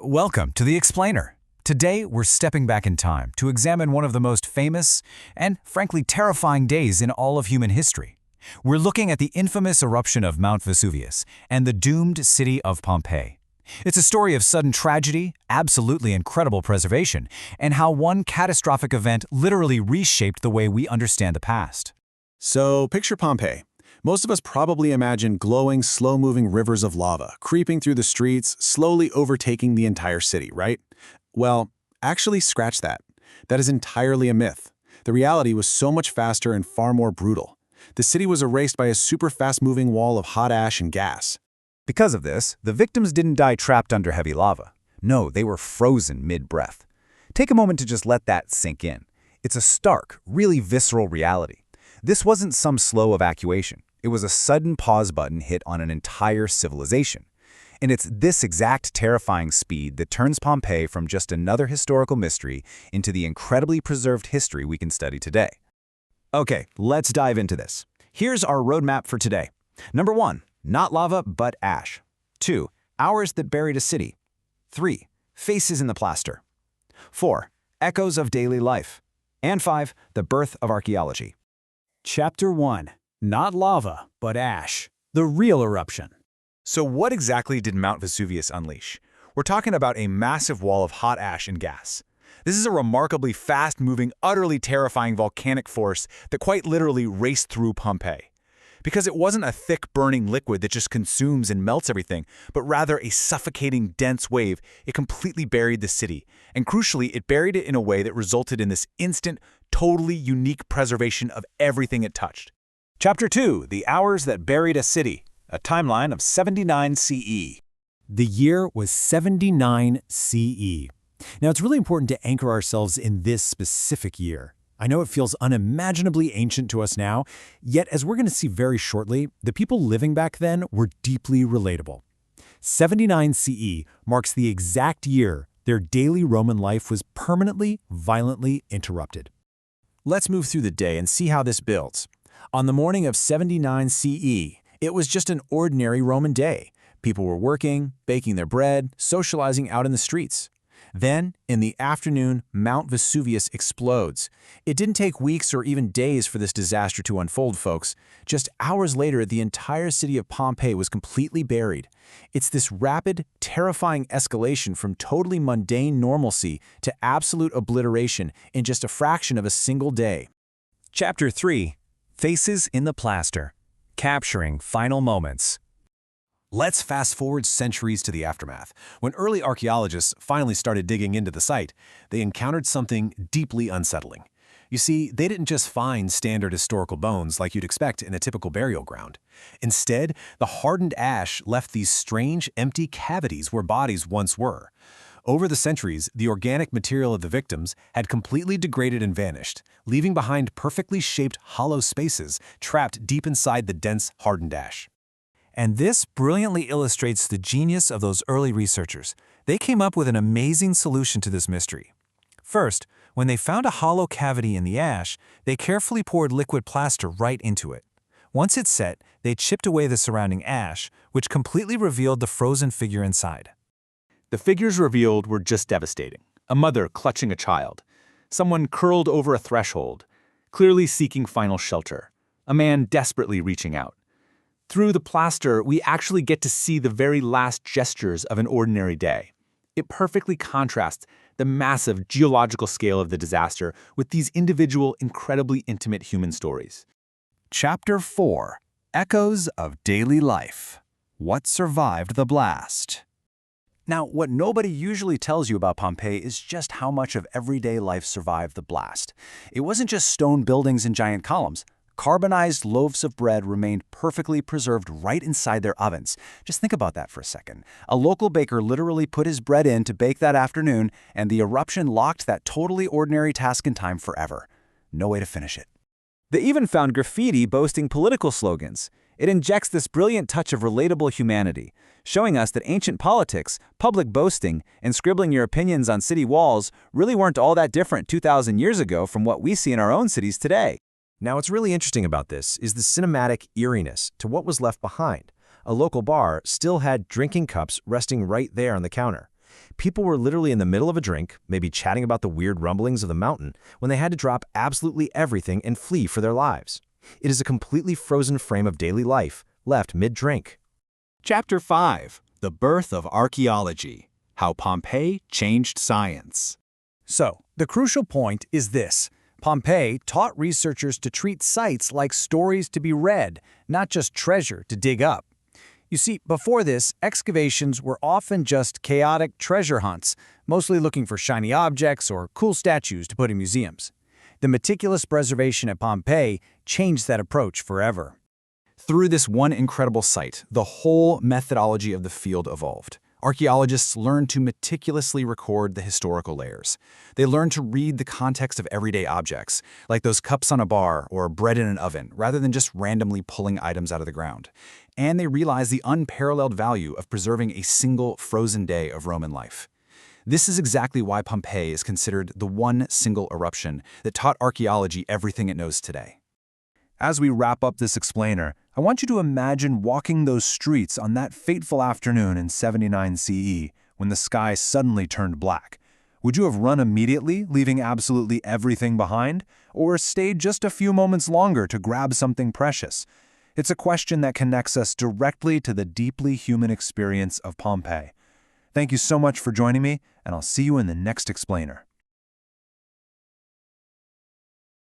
Welcome to The Explainer. Today, we're stepping back in time to examine one of the most famous and, frankly, terrifying days in all of human history. We're looking at the infamous eruption of Mount Vesuvius and the doomed city of Pompeii. It's a story of sudden tragedy, absolutely incredible preservation, and how one catastrophic event literally reshaped the way we understand the past. So, picture Pompeii. Most of us probably imagine glowing, slow-moving rivers of lava creeping through the streets, slowly overtaking the entire city, right? Well, actually, scratch that. That is entirely a myth. The reality was so much faster and far more brutal. The city was erased by a super fast-moving wall of hot ash and gas. Because of this, the victims didn't die trapped under heavy lava. No, they were frozen mid-breath. Take a moment to just let that sink in. It's a stark, really visceral reality. This wasn't some slow evacuation. It was a sudden pause button hit on an entire civilization. And it's this exact terrifying speed that turns Pompeii from just another historical mystery into the incredibly preserved history we can study today. Okay, let's dive into this. Here's our roadmap for today. Number 1, not lava, but ash. 2, hours that buried a city. 3, faces in the plaster. 4, echoes of daily life. And 5, the birth of archaeology. Chapter 1. Not lava, but ash. The real eruption. So what exactly did Mount Vesuvius unleash? We're talking about a massive wall of hot ash and gas. This is a remarkably fast-moving, utterly terrifying volcanic force that quite literally raced through Pompeii. Because it wasn't a thick, burning liquid that just consumes and melts everything, but rather a suffocating, dense wave, it completely buried the city. And crucially, it buried it in a way that resulted in this instant, totally unique preservation of everything it touched. Chapter 2, The Hours That Buried a City, a timeline of 79 CE. The year was 79 CE. Now, it's really important to anchor ourselves in this specific year. I know it feels unimaginably ancient to us now, yet as we're going to see very shortly, the people living back then were deeply relatable. 79 CE marks the exact year their daily Roman life was permanently, violently interrupted. Let's move through the day and see how this builds. On the morning of 79 CE, it was just an ordinary Roman day. People were working, baking their bread, socializing out in the streets. Then, in the afternoon, Mount Vesuvius explodes. It didn't take weeks or even days for this disaster to unfold, folks. Just hours later, the entire city of Pompeii was completely buried. It's this rapid, terrifying escalation from totally mundane normalcy to absolute obliteration in just a fraction of a single day. Chapter 3, Faces in the Plaster, Capturing Final Moments. Let's fast forward centuries to the aftermath. When early archaeologists finally started digging into the site, they encountered something deeply unsettling. You see, they didn't just find standard historical bones like you'd expect in a typical burial ground. Instead, the hardened ash left these strange, empty cavities where bodies once were. Over the centuries, the organic material of the victims had completely degraded and vanished, leaving behind perfectly shaped hollow spaces trapped deep inside the dense, hardened ash. And this brilliantly illustrates the genius of those early researchers. They came up with an amazing solution to this mystery. First, when they found a hollow cavity in the ash, they carefully poured liquid plaster right into it. Once it set, they chipped away the surrounding ash, which completely revealed the frozen figure inside. The figures revealed were just devastating. A mother clutching a child. Someone curled over a threshold, clearly seeking final shelter. A man desperately reaching out. Through the plaster, we actually get to see the very last gestures of an ordinary day. It perfectly contrasts the massive geological scale of the disaster with these individual, incredibly intimate human stories. Chapter 4, Echoes of Daily Life, What Survived the Blast. Now, what nobody usually tells you about Pompeii is just how much of everyday life survived the blast. It wasn't just stone buildings and giant columns. Carbonized loaves of bread remained perfectly preserved right inside their ovens. Just think about that for a second. A local baker literally put his bread in to bake that afternoon, and the eruption locked that totally ordinary task in time forever. No way to finish it. They even found graffiti boasting political slogans. It injects this brilliant touch of relatable humanity, showing us that ancient politics, public boasting, and scribbling your opinions on city walls really weren't all that different 2,000 years ago from what we see in our own cities today. Now, what's really interesting about this is the cinematic eeriness to what was left behind. A local bar still had drinking cups resting right there on the counter. People were literally in the middle of a drink, maybe chatting about the weird rumblings of the mountain, when they had to drop absolutely everything and flee for their lives. It is a completely frozen frame of daily life, left mid-drink. Chapter 5. The Birth of Archaeology. How Pompeii Changed Science. So, the crucial point is this. Pompeii taught researchers to treat sites like stories to be read, not just treasure to dig up. You see, before this, excavations were often just chaotic treasure hunts, mostly looking for shiny objects or cool statues to put in museums. The meticulous preservation at Pompeii changed that approach forever. Through this one incredible site, the whole methodology of the field evolved. Archaeologists learned to meticulously record the historical layers. They learned to read the context of everyday objects, like those cups on a bar or bread in an oven, rather than just randomly pulling items out of the ground. And they realized the unparalleled value of preserving a single frozen day of Roman life. This is exactly why Pompeii is considered the one single eruption that taught archaeology everything it knows today. As we wrap up this explainer, I want you to imagine walking those streets on that fateful afternoon in 79 CE when the sky suddenly turned black. Would you have run immediately, leaving absolutely everything behind, or stayed just a few moments longer to grab something precious? It's a question that connects us directly to the deeply human experience of Pompeii. Thank you so much for joining me, and I'll see you in the next explainer.